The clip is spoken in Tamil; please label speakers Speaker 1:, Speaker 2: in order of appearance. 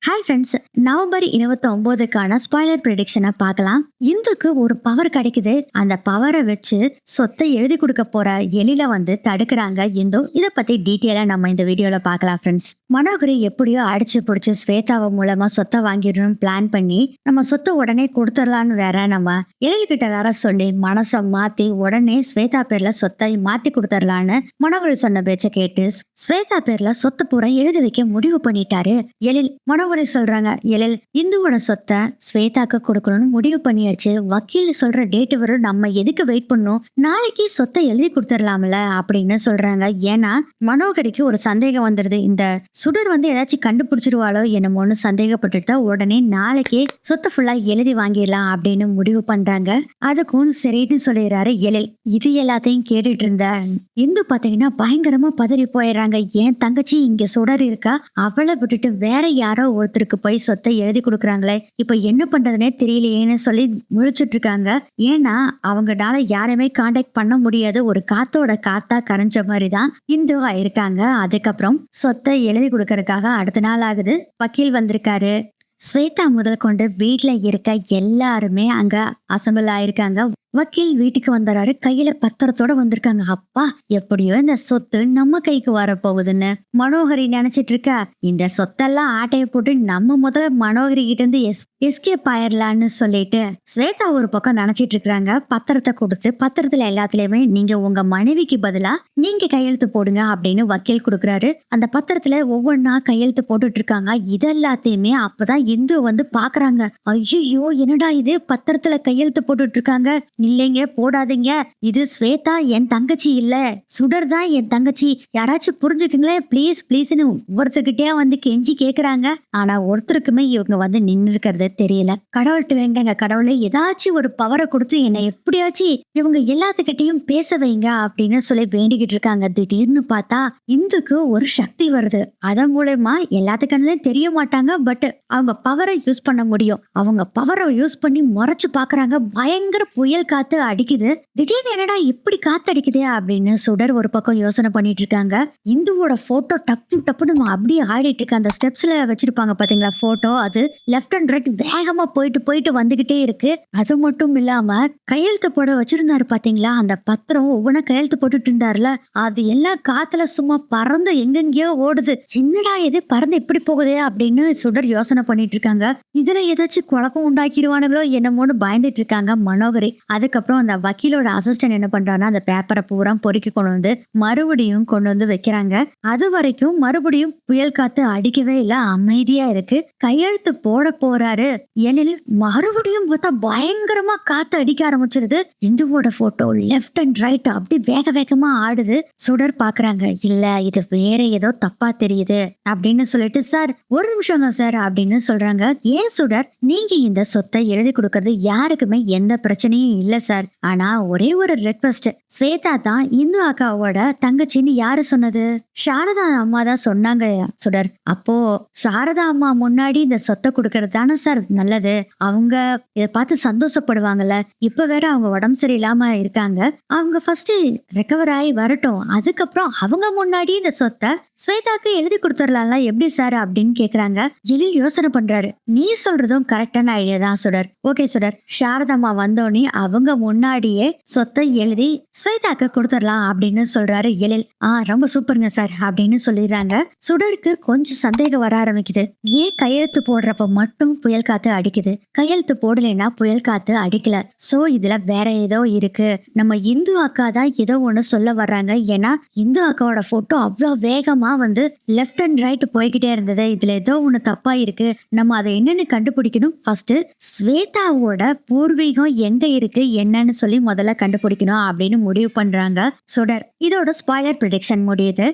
Speaker 1: Hi friends. நவம்பர் 29க்கான ஸ்பாய்லர் ப்ரெடிக்ஷனை பார்க்கலாம். இந்துக்கு ஒரு பவர் கிடைக்குது. அந்த பவரை வச்சு சொத்தை எழுதி கொடுக்க போற எழில தடுக்கிறாங்க இந்து. இதை பத்தி டீட்டெயிலா நம்ம இந்த வீடியோல பார்க்கலாம் ஃப்ரெண்ட்ஸ். மனோகரி எப்படியோ அடிச்சு பிடிச்சி ஸ்வேதாவை மூலமா சொத்தை வாங்கிடணும்னு பிளான் பண்ணி நம்ம சொத்தை உடனே கொடுத்துடலான்னு வேற நம்ம எழில்கிட்ட வேற சொல்லி மனசை மாத்தி உடனே ஸ்வேதா பேர்ல சொத்தை மாத்தி கொடுத்துடலான்னு மனோகரி சொன்ன பேச்ச கேட்டு ஸ்வேதா பேர்ல சொத்து பூரா எழுதி வைக்க முடிவு பண்ணிட்டாரு எழில். மனோகரி சொல்றாங்க, எழில் இந்துவோட சொத்தை ஸ்வேதாக்கு கொடுக்கணும்னு முடிவு பண்ணியாச்சு. வக்கீல் சொல்ற டேட் வரும், நம்ம எதுக்கு வெயிட் பண்ணும், நாளைக்கு சொத்தை எழுதி கொடுத்துடலாம்ல அப்படின்னு சொல்றாங்க. ஏன்னா மனோகரிக்கு ஒரு சந்தேகம் வந்துருது, இந்த சுடர் ஏதாச்சும் கண்டுபிடிச்சிருவாளோ என்னமோன்னு சந்தேகப்பட்டுட்டா உடனே நாளைக்கே சொத்தை ஃபுல்லா எழுதி வாங்கிடலாம் அப்படின்னு முடிவு பண்றாங்க. அதுக்கும் சரின்னு சொல்லிடுறாரு எழில். இது எல்லாத்தையும் கேட்டுட்டு இருந்த இந்து பாத்தீங்கன்னா பயங்கரமா பதறி போயிடுறாங்க. ஏன் தங்கச்சி இங்க சுடர் இருக்கா, அவளை விட்டுட்டு வேற யாரோ ஒருத்தருக்கு போய் சொத்தை எழுதி கொடுக்குறாங்களே, இப்ப என்ன பண்றதுனே தெரியலையேன்னு சொல்லி முழிச்சிட்டு இருக்காங்க. ஏன்னா அவங்களால யாருமே கான்டாக்ட் பண்ண முடியாது. ஒரு காத்தோட காத்தா கரைஞ்ச மாதிரிதான் இந்துவா இருக்காங்க. அதுக்கப்புறம் சொத்தை எழுதி கொடுக்கறதுக்காக அடுத்த நாள் ஆகுது. வக்கீல் வந்திருக்காரு. ஸ்வேதா முதல் கொண்டு வீட்டுல இருக்க எல்லாருமே அங்க அசம்பிள் ஆயிருக்காங்க. வக்கீல் வீட்டுக்கு வந்துறாரு. கையில பத்திரத்தோட வந்திருக்காங்க. அப்பா, எப்படியோ இந்த சொத்து நம்ம கைக்கு வர போகுதுன்னு மனோகரி நினைச்சிட்டு இருக்கா. இந்த சொத்தெல்லாம் ஆட்டைய போட்டு நம்ம முதல்ல மனோகரி கிட்ட இருந்து எஸ்கேப் ஆயிரலான்னு சொல்லிட்டு ஸ்வேதா ஒரு பக்கம் நினைச்சிட்டு இருக்காங்க. பத்திரத்தை கொடுத்து பத்திரத்துல எல்லாத்துலயுமே நீங்க உங்க மனைவிக்கு பதிலா நீங்க கையெழுத்து போடுங்க அப்படின்னு வக்கீல் கொடுக்குறாரு. அந்த பத்திரத்துல ஒவ்வொன்னா கையெழுத்து போட்டுட்டு இருக்காங்க. இதெல்லாத்தையுமே அப்பதான் இந்து பாக்குறாங்க. ஐயோ, என்னடா இது, பத்திரத்துல கையெழுத்து போட்டுட்டு இருக்காங்க. இல்லைங்க, போடாதீங்க, இது ஸ்வேதா என் தங்கச்சி இல்ல, சுடர் தான் என் தங்கச்சி, யாராச்சும் புரிஞ்சுக்குங்களேன் ப்ளீஸ் ப்ளீஸ்ன்னு ஒருத்தர்கிட்டயே கெஞ்சி கேக்குறாங்க. ஆனா ஒருத்தருக்குமே இவங்க நின்று இருக்கிறது தெரியல. கடவுள்கிட்ட வேண்டாங்க, கடவுளே ஏதாச்சும் ஒரு பவரை கொடுத்து என்னை எப்படியாச்சும் இவங்க எல்லாத்துக்கிட்டையும் பேச வைங்க அப்படின்னு சொல்லி வேண்டிக்கிட்டு இருக்காங்க. திடீர்னு பார்த்தா இந்துக்கு ஒரு சக்தி வருது. அதன் மூலமா எல்லாத்துக்கண்ணுலயும் தெரிய மாட்டாங்க, பட் அவங்க பவரை யூஸ் பண்ண முடியும். அவங்க பவரை யூஸ் பண்ணி முறைச்சு பாக்குறாங்க. பயங்கர புயல் காத்து அடிக்குது. திடீர்னு என்னடா இப்படி காத்து அடிக்குதே அப்படின்னு சுடர் ஒரு பக்கம் யோசனை பண்ணிட்டு இருக்காங்க. இந்துவோட போட்டோ டப்பு டப்புன்னு அப்படியே ஆடிட்டு இருக்கு. அந்த ஸ்டெப்ஸ்ல வச்சிருப்பாங்க பாத்தீங்களா போட்டோ, அது லெஃப்ட் அண்ட் ரைட் வேகமா போயிட்டு போயிட்டு வந்துகிட்டே இருக்கு. அது மட்டும் இல்லாம கையெழுத்து போட வச்சிருந்தாரு பாத்தீங்களா, அந்த பத்திரம் ஒவ்வொன்னா கையெழுத்து போட்டுட்டு இருந்தாருல, அது எல்லாம் காத்துல சும்மா பறந்து எங்கெங்கயோ ஓடுது. என்னடா இது பறந்து இப்படி போகுதே அப்படின்னு சுடர் யோசனை பண்ணிட்டு இருக்காங்க. இதுல ஏதாச்சும் குழப்பம் உண்டாக்கிடுவானுங்களோ என்னமோன்னு பயந்துட்டு இருக்காங்க மனோகரி. அதுக்கப்புறம் அந்த வக்கீலோட அசிஸ்டன்ட் என்ன பண்றாங்கன்னா அந்த பேப்பரை பூரா பொறுக்கி மறுபடியும் கொண்டு வந்து வைக்கிறாங்க. அது வரைக்கும் மறுபடியும் புயல் காத்து அடிக்கவே இல்ல, அமைதியா இருக்கு. கையெழுத்து போட போறாரு எழில். மறுபடியும் பார்த்தா பயங்கரமா காத்து அடிக்க ஆரம்பிச்சிருது. இந்துவோட போட்டோ லெஃப்ட் அண்ட் ரைட் அப்படி வேக வேகமா ஆடுது. சுடர் பாக்குறாங்க, இல்ல இது வேற ஏதோ தப்பா தெரியுது அப்படின்னு சொல்லிட்டு, சார் ஒரு நிமிஷங்க சார் அப்படின்னு சொல்றாங்க. ஏன் சுடர், நீங்க இந்த சொத்தை எழுதி கொடுக்கறது யாருக்குமே எந்த பிரச்சனையும் இல்ல சார். ஆனா ஒரே ஒரு ரெக்வெஸ்ட், ஸ்வேதா தான் இந்து அக்காவோட தங்கச்சின்னு யாரு சொன்னது? சாரதா அம்மா தான் சொன்னாங்க சுடர். அப்போ சாரதா அம்மா முன்னாடி இந்த சொத்தை கொடுக்கறது தானே சார் நல்லது. அவங்க இதை பார்த்து சந்தோஷப்படுவாங்கல்ல. இப்ப வேற அவங்க உடம்பு சரியில்லாம இருக்காங்க. அவங்க ஃபர்ஸ்ட் ரெக்கவர் ஆகி வரட்டும், அதுக்கப்புறம் அவங்க முன்னாடி இந்த சொத்தை ஸ்வேதாக்கு எழுதி கொடுத்துடலாம்ல, எப்படி சார் அப்படின்னு கேக்குறாங்க. எழில் யோசனை பண்றாரு. நீ சொல்றதும் கரெக்டான ஐடியா தான் சுடர். ஓகே சுடர், சாரதாம்மா வந்தோடனே அவங்க முன்னாடியே சொத்தை எழுதி ஸ்வேதாக்கு கொடுத்துடலாம் அப்படின்னு சொல்றாரு எழில். ரொம்ப சூப்பருங்க சார் அப்படின்னு சொல்லிடுறாங்க. சுடருக்கு கொஞ்சம் சந்தேகம் வர ஆரம்பிக்குது. ஏன் கையெழுத்து போடுறப்ப மட்டும் புயல் காத்து அடிக்குது, கையெழுத்து போடலைன்னா புயல் காத்து அடிக்கல? சோ இதுல வேற ஏதோ இருக்கு. நம்ம இந்து அக்கா தான் ஏதோ ஒண்ணு சொல்ல வர்றாங்க. ஏன்னா இந்து அக்காவோட போட்டோ அவ்வளவு வேகமா லெஃப்ட் அண்ட் ரைட் போய்கிட்டே இருந்தது. இதுல ஏதோ ஒண்ணு தப்பா இருக்கு. நம்ம அதை என்னன்னு கண்டுபிடிக்கணும். ஃபர்ஸ்ட் ஸ்வேதாவோட பூர்வீகம் எங்க இருக்கு என்னன்னு சொல்லி முதல்ல கண்டுபிடிக்கணும் அப்படின்னு முடிவு பண்றாங்க சுடர். இதோட ஸ்பாய்லர் ப்ரெடிக்ஷன் முடியுது.